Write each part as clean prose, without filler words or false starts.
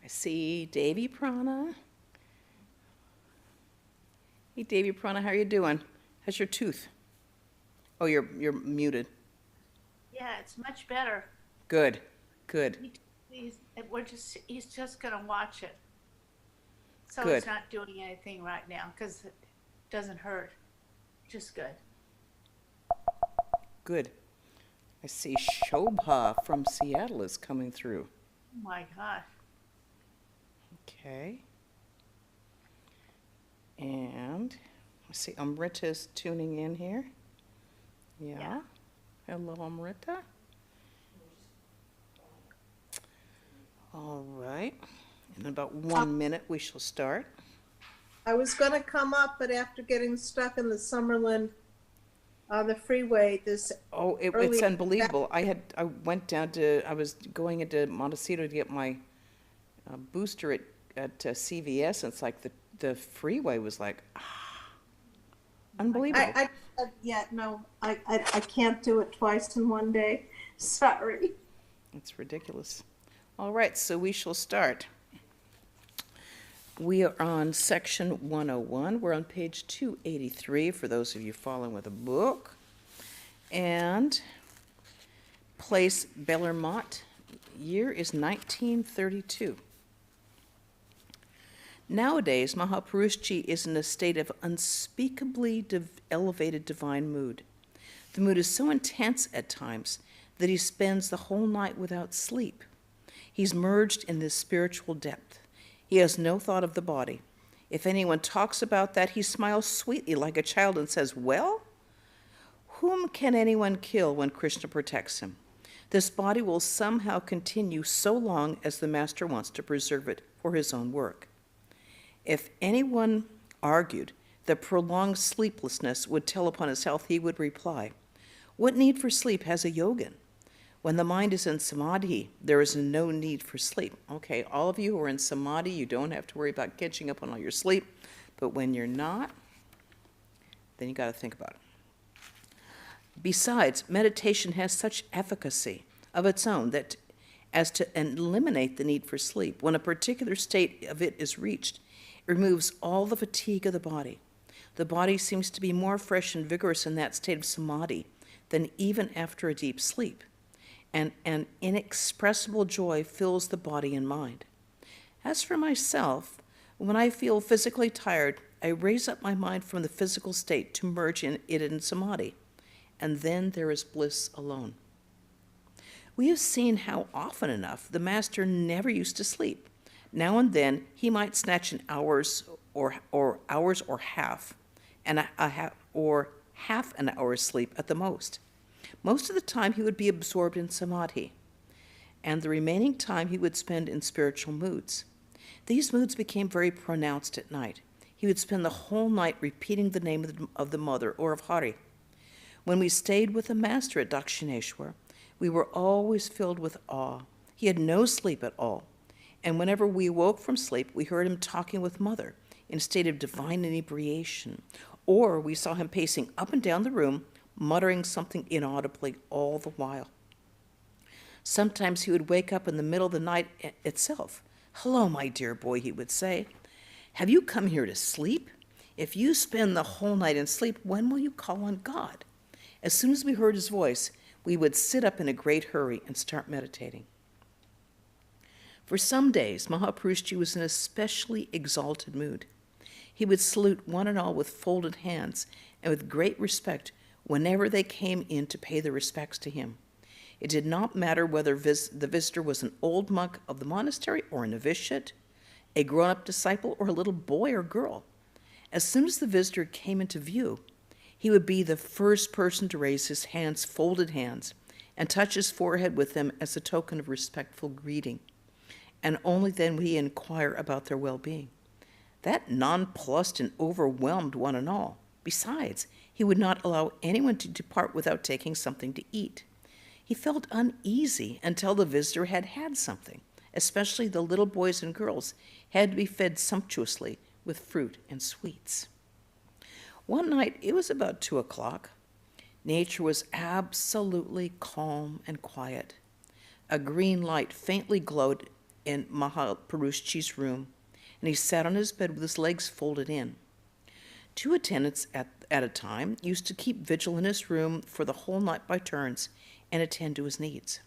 I see Davy Prana. Hey, Davy Prana, how are you doing? How's your tooth? Oh, you're muted. Yeah, it's much better. Good, good, He, he's just gonna watch it. So it's good, not doing anything right now because it doesn't hurt. Just good. good. I see Shobha from Seattle is coming through. Oh my God. Okay. And I see Amrita's tuning in here. Yeah. Yeah. Hello, Amrita. All right. In about Uh, 1 minute, we shall start. I was gonna come up, but after getting stuck in the Summerlin on the freeway this Oh, it's early, unbelievable. I went down to, I was going into Montecito to get my booster at CVS, and it's like the freeway was like, Oh my God. unbelievable. yeah, no, I can't do it twice in one day. Sorry. It's ridiculous. All right, so we shall start. We are on section 101. We're on page 283 for those of you following with a book. And place Bellermont, year is 1932. Nowadays, Mahapurushji is in a state of unspeakably elevated divine mood. The mood is so intense at times that he spends the whole night without sleep. He's merged in this spiritual depth. He has no thought of the body. If anyone talks about that, he smiles sweetly like a child and says, "Well, whom can anyone kill when Krishna protects him? This body will somehow continue so long as the master wants to preserve it for his own work." If anyone argued that prolonged sleeplessness would tell upon his health, he would reply, "What need for sleep has a yogin? When the mind is in samadhi, there is no need for sleep." Okay, all of you who are in samadhi, you don't have to worry about catching up on all your sleep. But when you're not, then you got to think about it. Besides, meditation has such efficacy of its own that as to eliminate the need for sleep. When a particular state of it is reached, it removes all the fatigue of the body. The body seems to be more fresh and vigorous in that state of samadhi than even after a deep sleep. And an inexpressible joy fills the body and mind. As for myself, when I feel physically tired, I raise up my mind from the physical state to merge it in samadhi, and then there is bliss alone. We have seen how often enough the master never used to sleep. Now and then he might snatch an hour's or half an hour's sleep at the most. Most of the time he would be absorbed in samadhi, and the remaining time he would spend in spiritual moods. These moods became very pronounced at night. He would spend the whole night repeating the name of the mother or of Hari. When we stayed with the master at Dakshineshwar, we were always filled with awe. He had no sleep at all, and whenever we awoke from sleep, we heard him talking with mother in a state of divine inebriation, or we saw him pacing up and down the room, muttering something inaudibly all the while. Sometimes he would wake up in the middle of the night itself. "Hello, my dear boy," he would say. "Have you come here to sleep? If you spend the whole night in sleep, when will you call on God?" As soon as we heard his voice, we would sit up in a great hurry and start meditating. For some days, Mahapurushji was in a especially exalted mood. He would salute one and all with folded hands and with great respect whenever they came in to pay their respects to him. It did not matter whether the visitor was an old monk of the monastery or a novitiate, a grown-up disciple, or a little boy or girl. As soon as the visitor came into view, he would be the first person to raise his hands, folded hands, and touch his forehead with them as a token of respectful greeting. And only then would he inquire about their well-being. That nonplussed and overwhelmed one and all. Besides, he would not allow anyone to depart without taking something to eat. He felt uneasy until the visitor had had something. Especially the little boys and girls had to be fed sumptuously with fruit and sweets. One night, it was about 2 o'clock. Nature was absolutely calm and quiet. A green light faintly glowed in Mahapurushji's room, and he sat on his bed with his legs folded in. 2 attendants at a time used to keep vigil in his room for the whole night by turns and attend to his needs.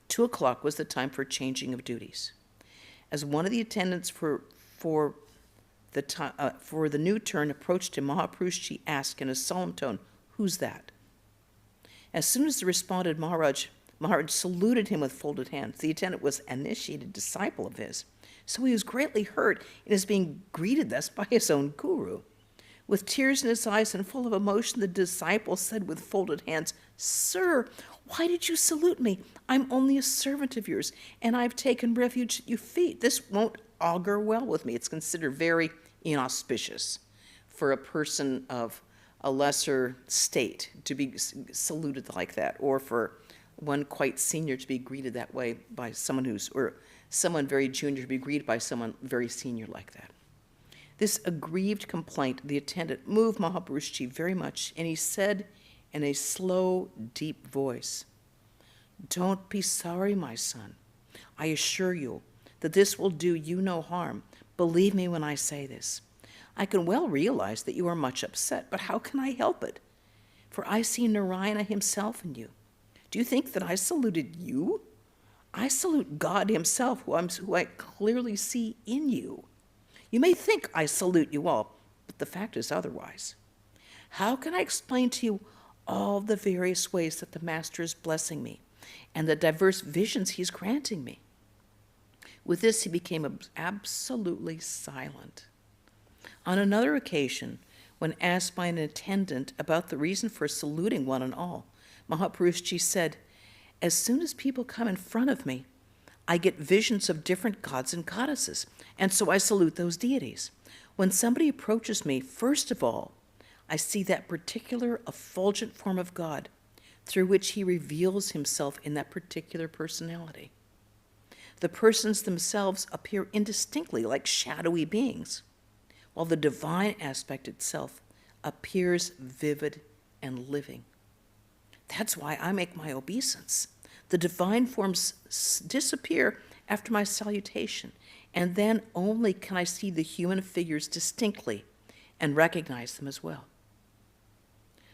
2 o'clock was the time for changing of duties. As one of the attendants for the new turn approached him, Mahapurushji asked in a solemn tone, "Who's that?" As soon as he responded, Maharaj saluted him with folded hands. The attendant was an initiated disciple of his, so he was greatly hurt in his being greeted thus by his own guru. With tears in his eyes and full of emotion, the disciple said with folded hands, "Sir, why did you salute me? I'm only a servant of yours, and I've taken refuge at your feet. This won't augur well with me." It's considered very inauspicious for a person of a lesser state to be saluted like that, or for one quite senior to be greeted that way by someone or someone very junior to be greeted by someone very senior like that. This aggrieved complaint of the attendant moved Mahapurushji very much, and he said in a slow, deep voice, "Don't be sorry, my son. I assure you that this will do you no harm. Believe me when I say this. I can well realize that you are much upset, but how can I help it? For I see Narayana himself in you. Do you think that I saluted you? I salute God himself, who I clearly see in you. You may think I salute you all, but the fact is otherwise. How can I explain to you all the various ways that the Master is blessing me and the diverse visions he's granting me?" With this, he became absolutely silent. On another occasion, when asked by an attendant about the reason for saluting one and all, Mahapurushji said, "As soon as people come in front of me, I get visions of different gods and goddesses, and so I salute those deities. When somebody approaches me, first of all, I see that particular effulgent form of God through which he reveals himself in that particular personality. The persons themselves appear indistinctly like shadowy beings, while the divine aspect itself appears vivid and living. That's why I make my obeisance. The divine forms disappear after my salutation, and then only can I see the human figures distinctly and recognize them as well.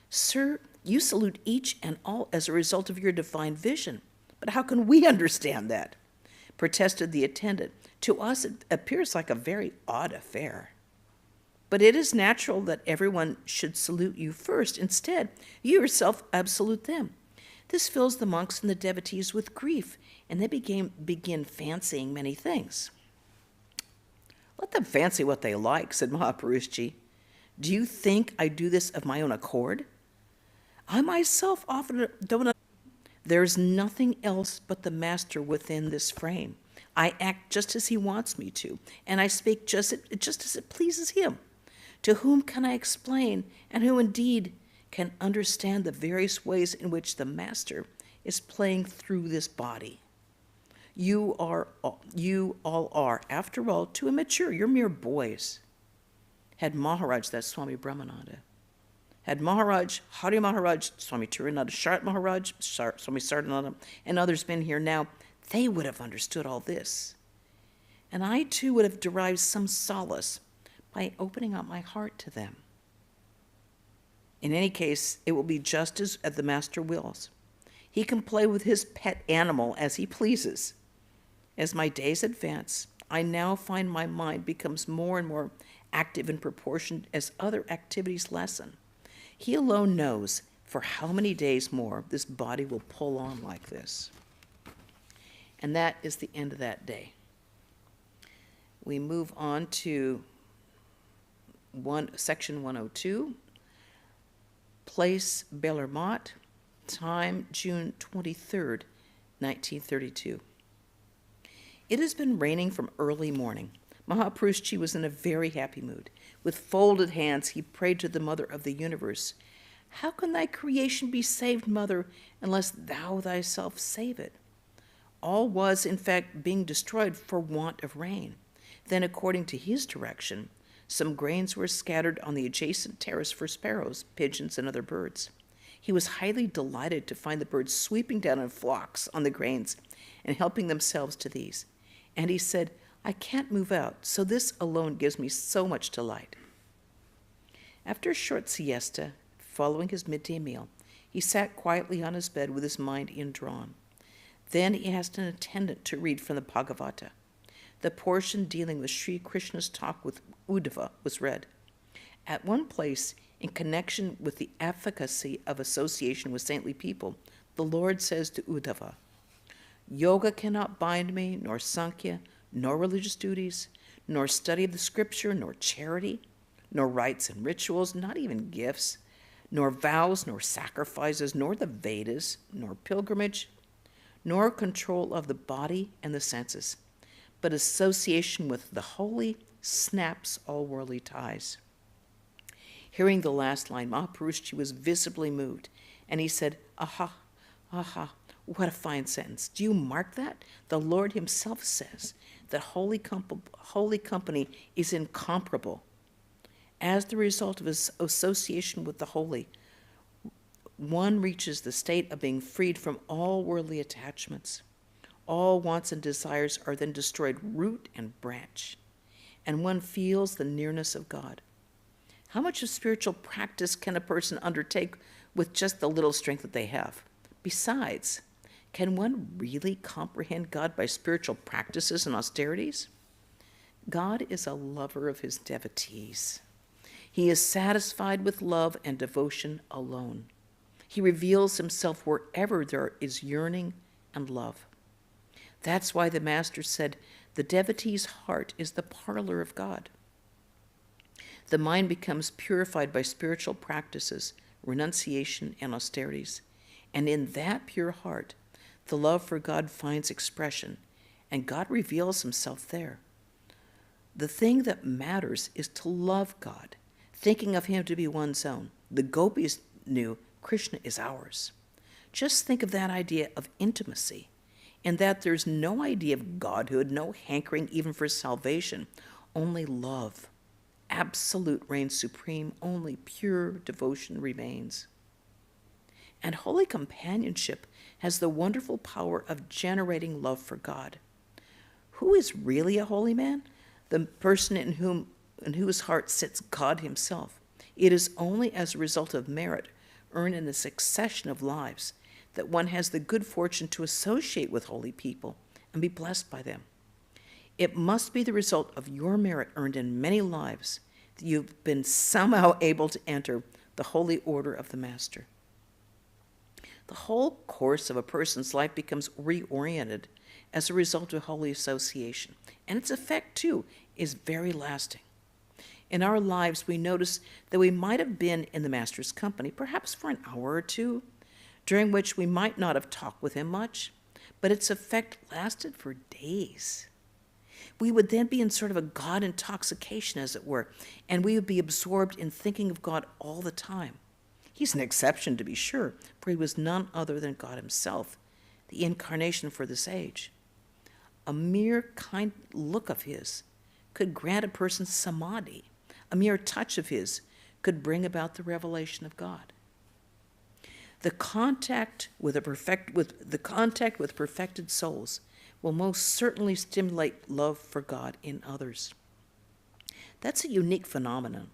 Sir, you salute each and all as a result of your divine vision, but how can we understand that?" protested the attendant. "To us it appears like a very odd affair. But it is natural that everyone should salute you first. Instead, you yourself absolute them. This fills the monks and the devotees with grief, and they begin fancying many things." "Let them fancy what they like," said Mahapurushji. "Do you think I do this of my own accord? I myself often don't. There's nothing else but the Master within this frame. I act just as he wants me to, and I speak just as it pleases him. To whom can I explain, and who indeed can understand the various ways in which the Master is playing through this body? You all are, after all, too immature. You're mere boys." Had Maharaj, that's Swami Brahmananda, had Maharaj, Hari Maharaj, Swami Tirunath Sharat Maharaj, Swami Sardananda, and others been here now, they would have understood all this. And I too would have derived some solace by opening up my heart to them. In any case, it will be just as the Master wills. He can play with his pet animal as he pleases. As my days advance, I now find my mind becomes more and more active in proportion as other activities lessen. He alone knows for how many days more this body will pull on like this. And that is the end of that day. We move on to section 102, place Bellermont, time June 23rd, 1932. It has been raining from early morning. Mahapurushji was in a very happy mood. With folded hands, he prayed to the Mother of the universe. "How can thy creation be saved, Mother, unless thou thyself save it?" All was, in fact, being destroyed for want of rain. Then, according to his direction, some grains were scattered on the adjacent terrace for sparrows, pigeons, and other birds. He was highly delighted to find the birds sweeping down in flocks on the grains and helping themselves to these. And he said, I can't move out, so this alone gives me so much delight. After a short siesta, following his midday meal, he sat quietly on his bed with his mind indrawn. Then he asked an attendant to read from the Bhagavata. The portion dealing with Sri Krishna's talk with Uddhava was read. At one place, in connection with the efficacy of association with saintly people, the Lord says to Uddhava, Yoga cannot bind me, nor Sankhya, nor religious duties, nor study of the scripture, nor charity, nor rites and rituals, not even gifts, nor vows, nor sacrifices, nor the Vedas, nor pilgrimage, nor control of the body and the senses, but association with the holy snaps all worldly ties. Hearing the last line, Mahapurushji was visibly moved, and he said, Aha, aha, what a fine sentence. Do you mark that? The Lord himself says that holy company is incomparable. As the result of his association with the holy, one reaches the state of being freed from all worldly attachments. All wants and desires are then destroyed root and branch, and one feels the nearness of God. How much of spiritual practice can a person undertake with just the little strength that they have? Besides, can one really comprehend God by spiritual practices and austerities? God is a lover of his devotees. He is satisfied with love and devotion alone. He reveals himself wherever there is yearning and love. That's why the Master said, the devotee's heart is the parlor of God. The mind becomes purified by spiritual practices, renunciation, and austerities. And in that pure heart, the love for God finds expression, and God reveals himself there. The thing that matters is to love God, thinking of him to be one's own. The gopis knew Krishna is ours. Just think of that idea of intimacy, and that there's no idea of godhood, no hankering even for salvation, only love. Absolute reigns supreme, only pure devotion remains. And holy companionship has the wonderful power of generating love for God. Who is really a holy man? The person in whose heart sits God himself. It is only as a result of merit earned in the succession of lives that one has the good fortune to associate with holy people and be blessed by them. It must be the result of your merit earned in many lives that you've been somehow able to enter the holy order of the Master. The whole course of a person's life becomes reoriented as a result of holy association, and its effect, too, is very lasting. In our lives, we notice that we might have been in the Master's company, perhaps for an hour or two, during which we might not have talked with him much, but its effect lasted for days. We would then be in sort of a God intoxication, as it were, and we would be absorbed in thinking of God all the time. He's an exception, to be sure, for he was none other than God himself, the incarnation for this age. A mere kind look of his could grant a person samadhi. A mere touch of his could bring about the revelation of God. The contact with perfected souls will most certainly stimulate love for God in others. That's a unique phenomenon.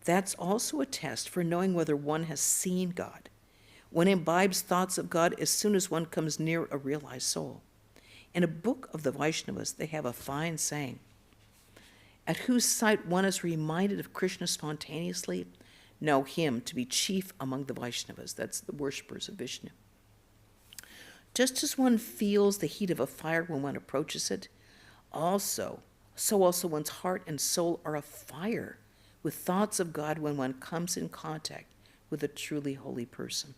That's also a test for knowing whether one has seen God. One imbibes thoughts of God as soon as one comes near a realized soul. In a book of the Vaishnavas, they have a fine saying, at whose sight one is reminded of Krishna spontaneously, know him to be chief among the Vaishnavas. That's the worshippers of Vishnu. Just as one feels the heat of a fire when one approaches it, so also one's heart and soul are afire with thoughts of God when one comes in contact with a truly holy person.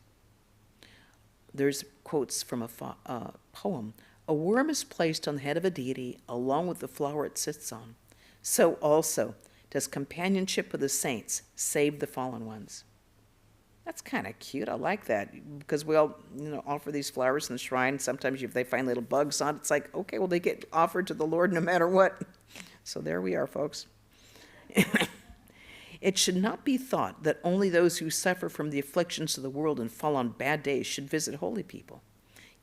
There's quotes from a poem. A worm is placed on the head of a deity along with the flower it sits on. So also does companionship with the saints save the fallen ones. That's kind of cute. I like that, because we all, offer these flowers in the shrine. Sometimes if they find little bugs on it, it's like, okay, well, they get offered to the Lord no matter what. So there we are, folks. It should not be thought that only those who suffer from the afflictions of the world and fall on bad days should visit holy people.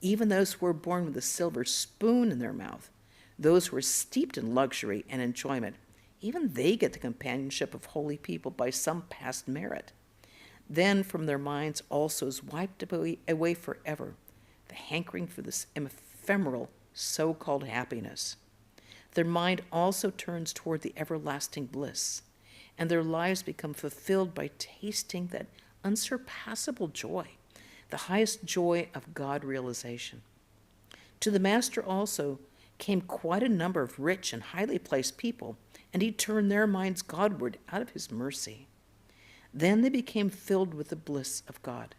Even those who are born with a silver spoon in their mouth Those who are steeped in luxury and enjoyment, even they get the companionship of holy people by some past merit. Then from their minds also is wiped away forever the hankering for this ephemeral so-called happiness. Their mind also turns toward the everlasting bliss, and their lives become fulfilled by tasting that unsurpassable joy, the highest joy of God realization. To the Master also came quite a number of rich and highly placed people, and he turned their minds Godward out of his mercy. Then they became filled with the bliss of God.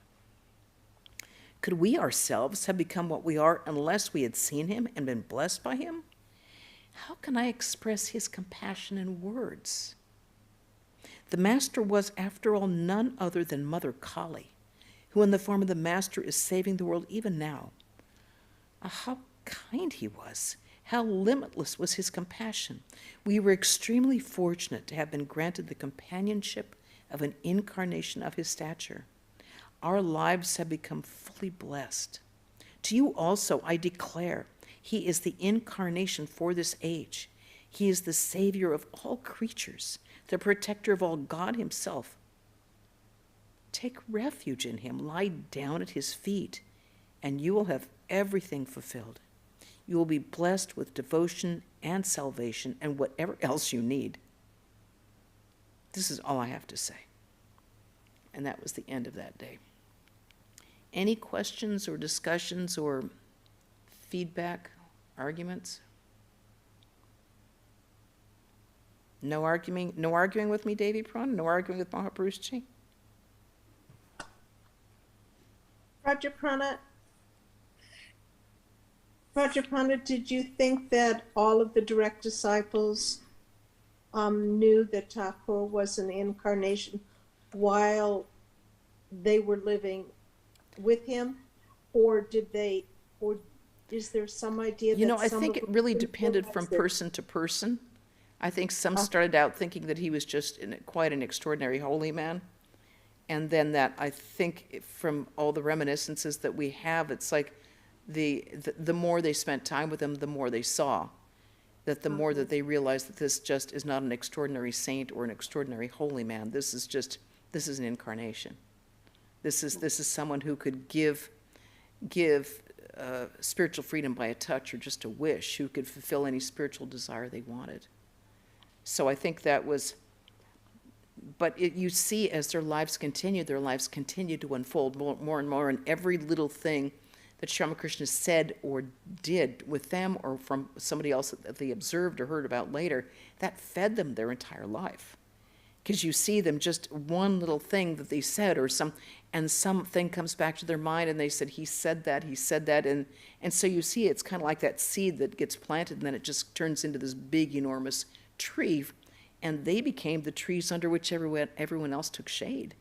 Could we ourselves have become what we are unless we had seen him and been blessed by him? How can I express his compassion in words? The Master was, after all, none other than Mother Kali, who in the form of the Master is saving the world even now. How kind he was! How limitless was his compassion! We were extremely fortunate to have been granted the companionship of an incarnation of his stature. Our lives have become fully blessed. To you also I declare, he is the incarnation for this age. He is the Savior of all creatures, the protector of all, God himself. Take refuge in him, lie down at his feet, and you will have everything fulfilled. You will be blessed with devotion and salvation and whatever else you need. This is all I have to say. And that was the end of that day. Any questions or discussions or feedback, arguments? No arguing with me, Devi Pran? No arguing with Mahapurushji? Rajapana, did you think that all of the direct disciples knew that Thakur was an incarnation while they were living with him, or is there some idea that I think it really depended from person to person. I think some started out thinking that he was just quite an extraordinary holy man. And then that, I think, from all the reminiscences that we have, it's like the more they spent time with him, the more they saw. That the more that they realized that this just is not an extraordinary saint or an extraordinary holy man. This is an incarnation. This is someone who could give spiritual freedom by a touch or just a wish, who could fulfill any spiritual desire they wanted. So I think that was, but you see as their lives continue to unfold more and more, and every little thing that Sri Ramakrishna said or did with them or from somebody else that they observed or heard about later, that fed them their entire life. Because you see them, just one little thing that they said or something comes back to their mind and they said, he said that, and so you see it's kind of like that seed that gets planted and then it just turns into this big, enormous tree, and they became the trees under which everyone else took shade.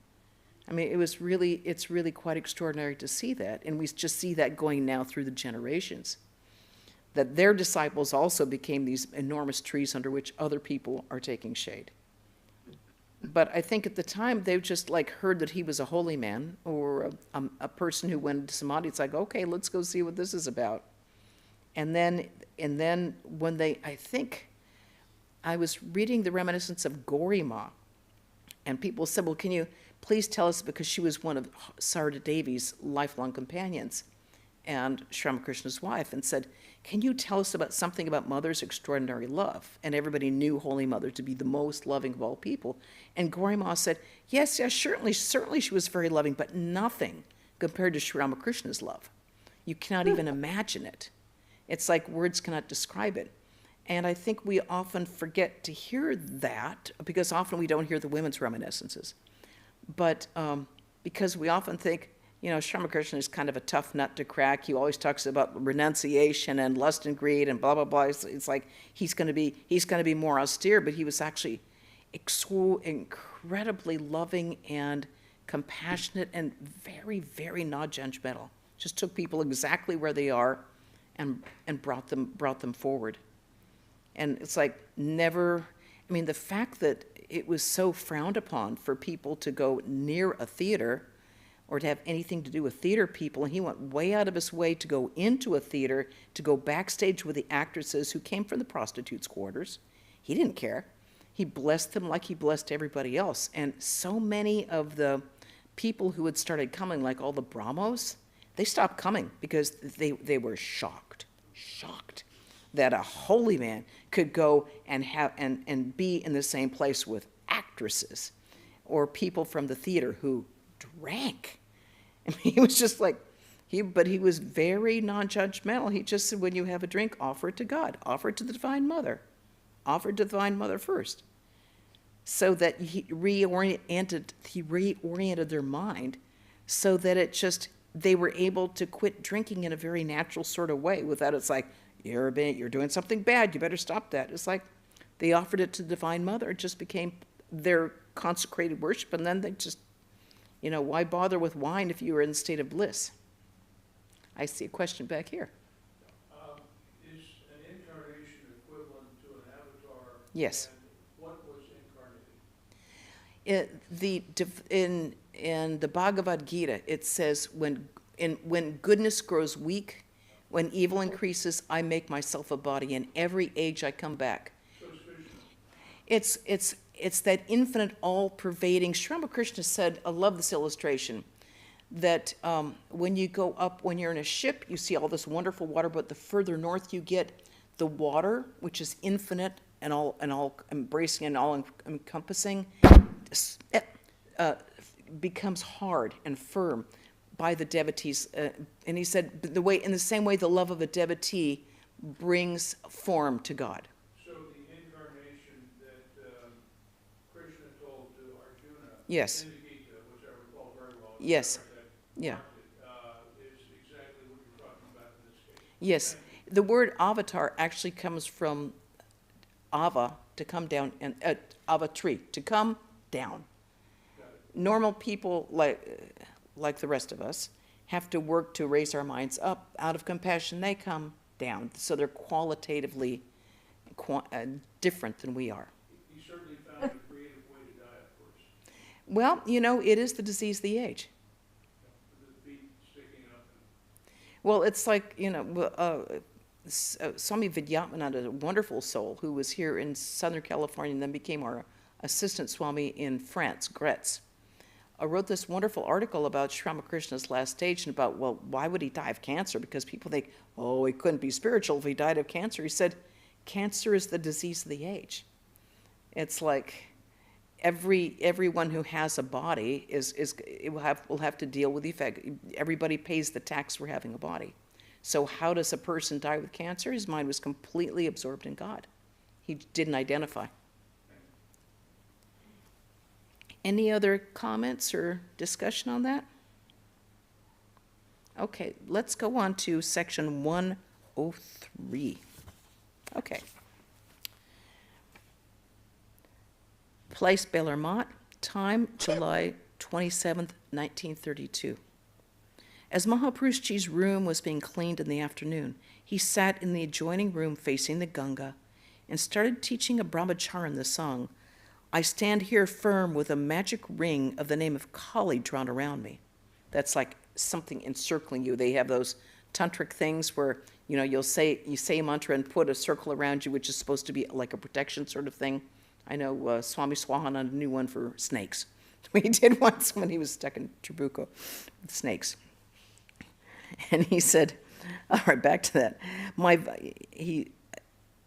I mean, it's really quite extraordinary to see that, and we just see that going now through the generations, that their disciples also became these enormous trees under which other people are taking shade. But I think at the time they just heard that he was a holy man or a person who went into samadhi. It's like, okay, let's go see what this is about. And then when I think I was reading the reminiscence of Gauri-Ma, and people said, well, can you please tell us, because she was one of Sarada Devi's lifelong companions and Sri Ramakrishna's wife, and said, can you tell us about something about Mother's extraordinary love? And everybody knew Holy Mother to be the most loving of all people. And Gauri-Ma said, yes, certainly she was very loving, but nothing compared to Sri Ramakrishna's love. You cannot even imagine it. It's like words cannot describe it. And I think we often forget to hear that, because often we don't hear the women's reminiscences. But because we often think, Sri Ramakrishna is kind of a tough nut to crack. He always talks about renunciation and lust and greed and blah, blah, blah. It's like he's going to be more austere, but he was actually so incredibly loving and compassionate and very, very non-judgmental. Just took people exactly where they are and brought them forward. And it's like the fact that it was so frowned upon for people to go near a theater, or to have anything to do with theater people, and he went way out of his way to go into a theater, to go backstage with the actresses who came from the prostitutes' quarters. He didn't care. He blessed them like he blessed everybody else. And so many of the people who had started coming, like all the Brahmos, they stopped coming because they were shocked that a holy man could go and be in the same place with actresses or people from the theater who drank. I mean, he was just like, but he was very non-judgmental. He just said, when you have a drink, offer it to God, offer it to the Divine Mother, offer it to the Divine Mother first. So that he reoriented their mind so that they were able to quit drinking in a very natural sort of way without it's like, you're doing something bad, you better stop that. It's like they offered it to the Divine Mother. It just became their consecrated worship, and then they just, why bother with wine if you were in a state of bliss? I see a question back here. Is an incarnation equivalent to an avatar? Yes. And what was incarnated? In the Bhagavad Gita, it says, when goodness grows weak, when evil increases, I make myself a body. In every age I come back. So it's Krishna. It's that infinite, all-pervading. Sri Ramakrishna said, I love this illustration, that when you go up, when you're in a ship, you see all this wonderful water, but the further north you get, the water, which is infinite and all embracing and all encompassing, becomes hard and firm by the devotees. And he said, in the same way the love of a devotee brings form to God. So the incarnation that Krishna told to Arjuna Yes. in the Gita, which I recall very well. Yes. Yeah. Yeah. Is exactly what you're talking about in this case. Yes. The word avatar actually comes from ava, to come down, and avatri, to come down. Normal people, like the rest of us, have to work to raise our minds up. Out of compassion, they come down. So they're qualitatively different than we are. He certainly found a creative way to die, of course. Well, it is the disease of the age. With the feet sticking up. Well, it's like, Swami Vidyamananda, a wonderful soul who was here in Southern California and then became our assistant Swami in France, Gretz, wrote this wonderful article about Sri Ramakrishna's last stage and about, well, why would he die of cancer? Because people think, he couldn't be spiritual if he died of cancer. He said, cancer is the disease of the age. It's like everyone who has a body will have to deal with the effect. Everybody pays the tax for having a body. So how does a person die with cancer? His mind was completely absorbed in God. He didn't identify. Any other comments or discussion on that? Okay, let's go on to section 103. Okay. Place Bellarmont, time July 27th, 1932. As Mahapurushji's room was being cleaned in the afternoon, he sat in the adjoining room facing the Ganga and started teaching a brahmacharan the song, I stand here firm with a magic ring of the name of Kali drawn around me. That's like something encircling you. They have those tantric things where, you say a mantra and put a circle around you, which is supposed to be like a protection sort of thing. I know Swami Swahananda knew one for snakes. He did once when he was stuck in Trabuco with snakes. And he said, all right, back to that.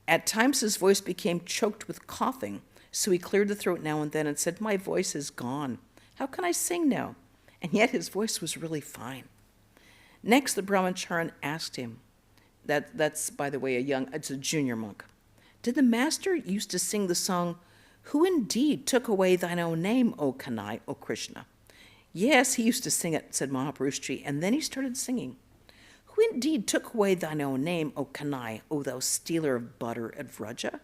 At times his voice became choked with coughing, so he cleared the throat now and then and said, my voice is gone. How can I sing now? And yet his voice was really fine. Next, the brahmacharan asked him, that's, by the way, it's a junior monk. Did the master used to sing the song, who indeed took away thine own name, O Kanai, O Krishna? Yes, he used to sing it, said Mahapurushji, and then he started singing. Who indeed took away thine own name, O Kanai, O thou stealer of butter at Vraja?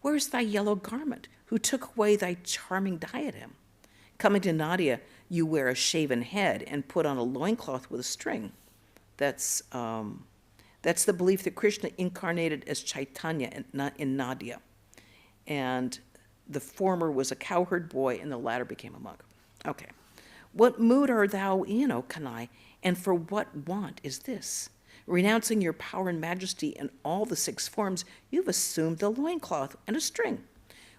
Where is thy yellow garment? Who took away thy charming diadem? Coming to Nadia, you wear a shaven head and put on a loincloth with a string. That's the belief that Krishna incarnated as Chaitanya in Nadia. And the former was a cowherd boy and the latter became a monk. Okay. What mood art thou in, O Kanai, and for what want is this? Renouncing your power and majesty in all the 6 forms, you've assumed a loincloth and a string.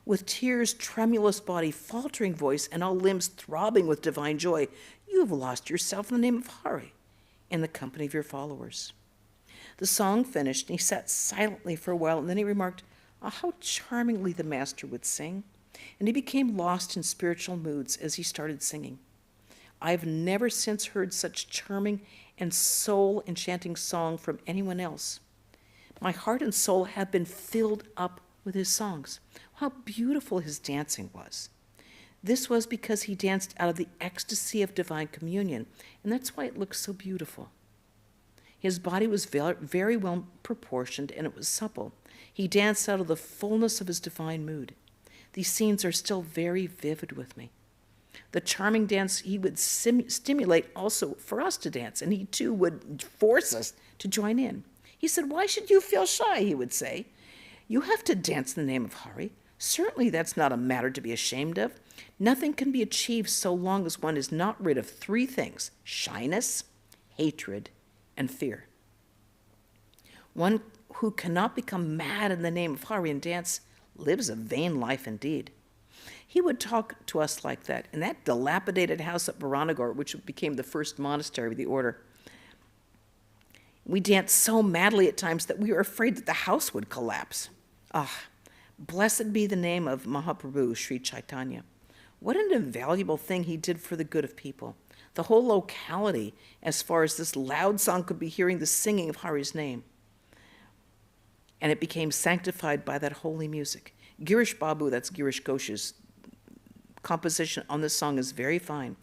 With tears, tremulous body, faltering voice, and all limbs throbbing with divine joy, you have lost yourself in the name of Hari, in the company of your followers. The song finished, and he sat silently for a while, and then he remarked, how charmingly the master would sing. And he became lost in spiritual moods as he started singing. I've never since heard such charming and soul-enchanting song from anyone else. My heart and soul have been filled up with his songs. How beautiful his dancing was. This was because he danced out of the ecstasy of divine communion, and that's why it looks so beautiful. His body was very well proportioned, and it was supple. He danced out of the fullness of his divine mood. These scenes are still very vivid with me. The charming dance he would stimulate also for us to dance, and he too would force us to join in. He said, why should you feel shy, he would say. You have to dance in the name of Hari. Certainly that's not a matter to be ashamed of. Nothing can be achieved so long as one is not rid of 3 things: shyness, hatred, and fear. One who cannot become mad in the name of Hari and dance lives a vain life indeed. He would talk to us like that in that dilapidated house at Varanagore, which became the first monastery of the order. We danced so madly at times that we were afraid that the house would collapse. Blessed be the name of Mahaprabhu, Sri Chaitanya. What an invaluable thing he did for the good of people. The whole locality, as far as this loud song could be hearing the singing of Hari's name. And it became sanctified by that holy music. Girish Babu, that's Girish Ghosh's composition on this song, is very fine.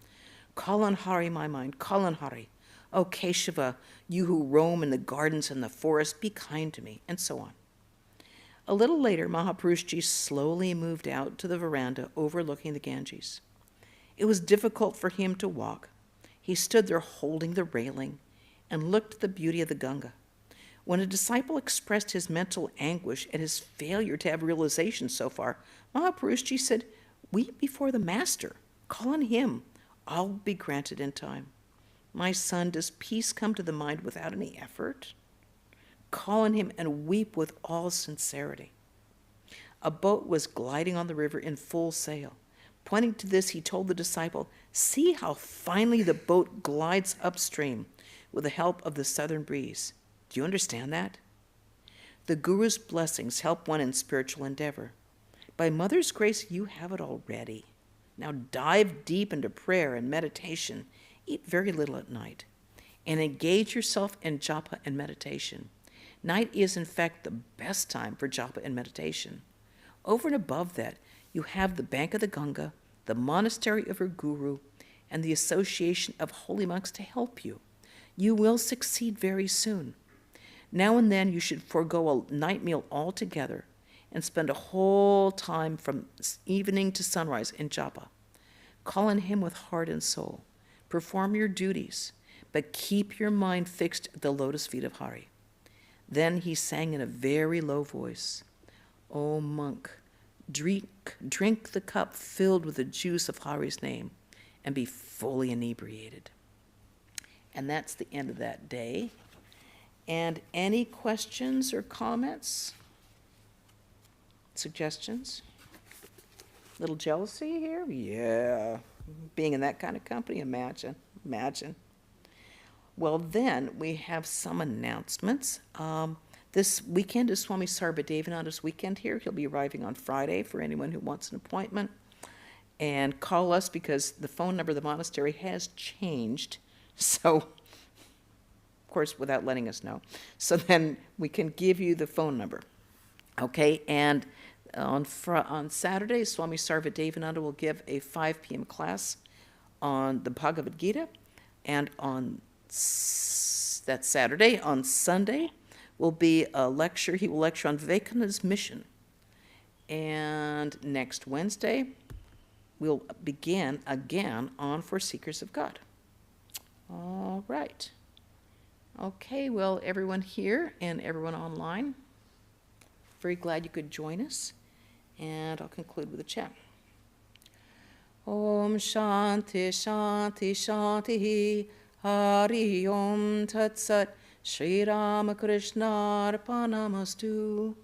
Call on Hari, my mind, call on Hari. O Keshava, you who roam in the gardens and the forest, be kind to me, and so on. A little later, Mahapurushji slowly moved out to the veranda overlooking the Ganges. It was difficult for him to walk. He stood there holding the railing and looked at the beauty of the Ganga. When a disciple expressed his mental anguish at his failure to have realization so far, Mahapurushji said, weep before the master. Call on him. All will be granted in time. My son, does peace come to the mind without any effort? Call on him and weep with all sincerity. A boat was gliding on the river in full sail. Pointing to this, he told the disciple, see how finely the boat glides upstream with the help of the southern breeze. Do you understand that? The Guru's blessings help one in spiritual endeavor. By Mother's grace, you have it already. Now dive deep into prayer and meditation. Eat very little at night. And engage yourself in japa and meditation. Night is, in fact, the best time for japa and meditation. Over and above that, you have the bank of the Ganga, the monastery of your Guru, and the association of holy monks to help you. You will succeed very soon. Now and then you should forego a night meal altogether and spend a whole time from evening to sunrise in japa. Call on him with heart and soul. Perform your duties, but keep your mind fixed at the lotus feet of Hari. Then he sang in a very low voice, O monk, drink the cup filled with the juice of Hari's name and be fully inebriated. And that's the end of that day. And any questions or comments? Suggestions? Little jealousy here? Yeah. Being in that kind of company, imagine. Well, then we have some announcements. This weekend is Swami Sarvadevananda's weekend here. He'll be arriving on Friday for anyone who wants an appointment. And call us because the phone number of the monastery has changed. So, of course, without letting us know. So then we can give you the phone number. Okay, and on Saturday, Swami Sarvadevananda will give a 5 p.m. class on the Bhagavad Gita. And on that Saturday, on Sunday, will be a lecture. He will lecture on Vivekananda's mission. And next Wednesday, we'll begin again on For Seekers of God. All right. Okay, well, everyone here and everyone online, very glad you could join us. And I'll conclude with a chat. Om Shanti Shanti Shanti Hari Om Tat Sat Shri Ramakrishna Arpanamastu.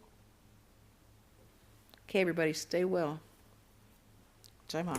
Okay, everybody, stay well. Jai Ma.